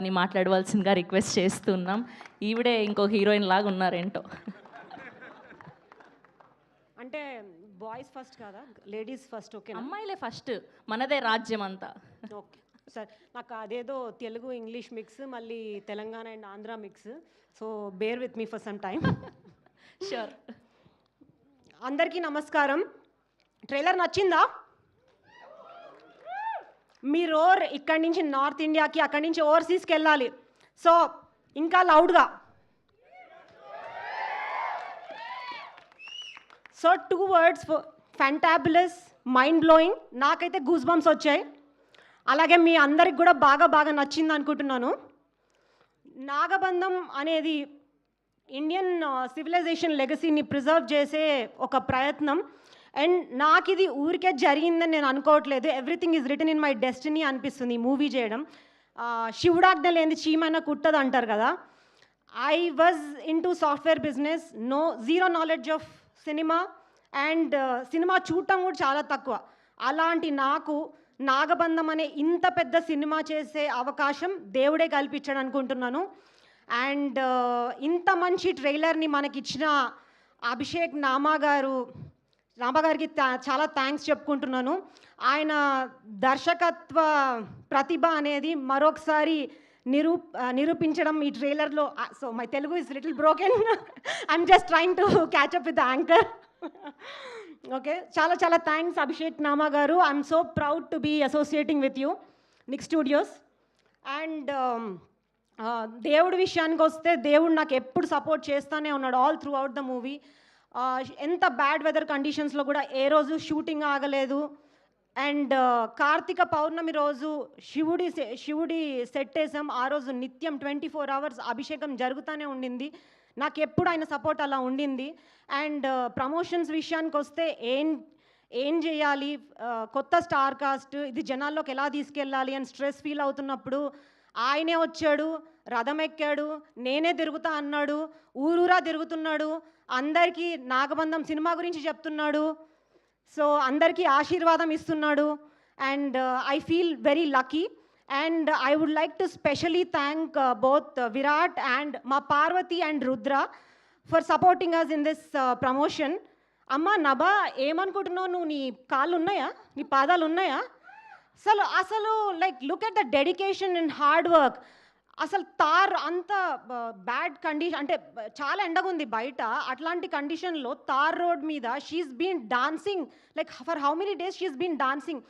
ని మాట్లాడవలసిందిగా రిక్వెస్ట్ చేస్తున్నాం. ఈవిడే ఇంకో హీరోయిన్ లాగా ఉన్నారేంటో. అంటే బాయ్స్ ఫస్ట్ కాదా, లేడీస్ ఫస్ట్? ఓకే, అమ్మాయిలే ఫస్ట్, మనదే రాజ్యం అంతా. Okay sir. నాకు అదేదో తెలుగు ఇంగ్లీష్ మిక్స్, మళ్ళీ Telangana and Andhra mix, so bear with me for some time. Sure. అందరికీ నమస్కారం. ట్రైలర్ నచ్చిందా? మీరు ఇక్కడి నుంచి నార్త్ ఇండియాకి, అక్కడి నుంచి ఓవర్సీస్కి వెళ్ళాలి. సో ఇంకా లౌడ్గా. So 2 words: fantabulous, mind blowing. నాకైతే గూస్ బంప్స్ వచ్చాయి. అలాగే మీ అందరికి కూడా బాగా నచ్చింది అనుకుంటున్నాను. నాగబంధం అనేది ఇండియన్ సివిలైజేషన్ లెగసీని ప్రిజర్వ్ చేసే ఒక ప్రయత్నం. అండ్ నాకు ఇది ఊరికే జరిగిందని నేను అనుకోవట్లేదు. Everything is return in my destiny అనిపిస్తుంది ఈ మూవీ చేయడం. శివుడాజ్ఞ లేని చీమైనా కుట్టదు అంటారు కదా. I was in to software business, zero knowledge of cinema, and cinema చూడటం కూడా చాలా తక్కువ. అలాంటి నాకు నాగబంధం అనే ఇంత పెద్ద సినిమా చేసే అవకాశం దేవుడే కల్పించాడు అనుకుంటున్నాను. అండ్ ఇంత మంచి ట్రైలర్ని మనకిచ్చిన అభిషేక్ నామా గారికి చాలా థ్యాంక్స్ చెప్పుకుంటున్నాను. ఆయన దర్శకత్వ ప్రతిభ అనేది మరొకసారి నిరూపించడం ఈ ట్రైలర్లో. So my Telugu is little broken. I'm just trying to catch up with the anchor. Okay, చాలా thanks Abhishek Nama garu. I'm so proud to be associating with you, Nick studios. And దేవుడి విషయానికి వస్తే, దేవుడు నాకు ఎప్పుడు సపోర్ట్ చేస్తూనే ఉన్నాడు all throughout the movie. ఎంత బ్యాడ్ వెదర్ కండిషన్స్లో కూడా ఏ రోజు షూటింగ్ ఆగలేదు. అండ్ కార్తీక పౌర్ణమి రోజు శివుడి సెట్ వేసాం. ఆ రోజు నిత్యం 24 hours అభిషేకం జరుగుతూనే ఉండింది. నాకు ఎప్పుడు ఆయన సపోర్ట్ అలా ఉండింది. అండ్ ప్రమోషన్స్ విషయానికి వస్తే ఏం చేయాలి, కొత్త స్టార్ కాస్ట్, ఇది జనాల్లోకి ఎలా తీసుకెళ్ళాలి అని స్ట్రెస్ ఫీల్ అవుతున్నప్పుడు ఆయనే వచ్చాడు, రథం ఎక్కాడు, నేనే తిరుగుతా అన్నాడు, ఊరూరా తిరుగుతున్నాడు, అందరికీ నాగబంధం సినిమా గురించి చెప్తున్నాడు. సో అందరికీ ఆశీర్వాదం ఇస్తున్నాడు. And I feel very lucky. And I would like to specially thank both Virat and మా Parvathi and Rudra for supporting us in this promotion. అమ్మ నభా, ఏమనుకుంటున్నావు నువ్వు? నీ కాళ్ళు ఉన్నాయా? నీ పాదాలు ఉన్నాయా? అసలు like look at the dedication and hard work. అసలు తార్ అంత బ్యాడ్ కండిషన్, అంటే చాలా ఎండగా ఉంది బయట. అట్లాంటి కండిషన్లో తార్ రోడ్ మీద she's been dancing like for how many days she's been dancing.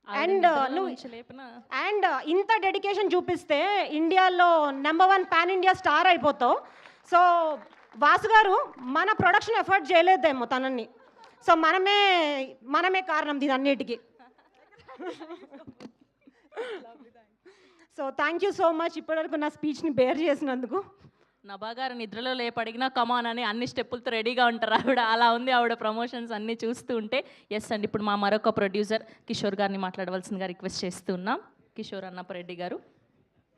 And and ఇంత డెడికేషన్ చూపిస్తే ఇండియాలో నెంబర్ 1 పాన్ ఇండియా స్టార్ అయిపోతావు. సో వాసు గారు మన ప్రొడక్షన్ ఎఫర్ట్ చేయలేదేమో తనని. సో మనమే కారణం దీని అన్నిటికీ. So thank you so much ఇప్పటివరకు నా స్పీచ్ని బేర్ చేసినందుకు. నభా గారు నిద్రలో లేపడిగినా కమాన్ అని అన్ని స్టెప్పులతో రెడీగా ఉంటారు ఆవిడ. అలా ఉంది ఆవిడ ప్రమోషన్స్ అన్నీ చూస్తూ ఉంటే. ఎస్ అండి, ఇప్పుడు మా మరొక ప్రొడ్యూసర్ కిషోర్ గారిని మాట్లాడవలసిందిగా రిక్వెస్ట్ చేస్తున్నాం. కిషోర్ అన్నపరెడ్డి గారు.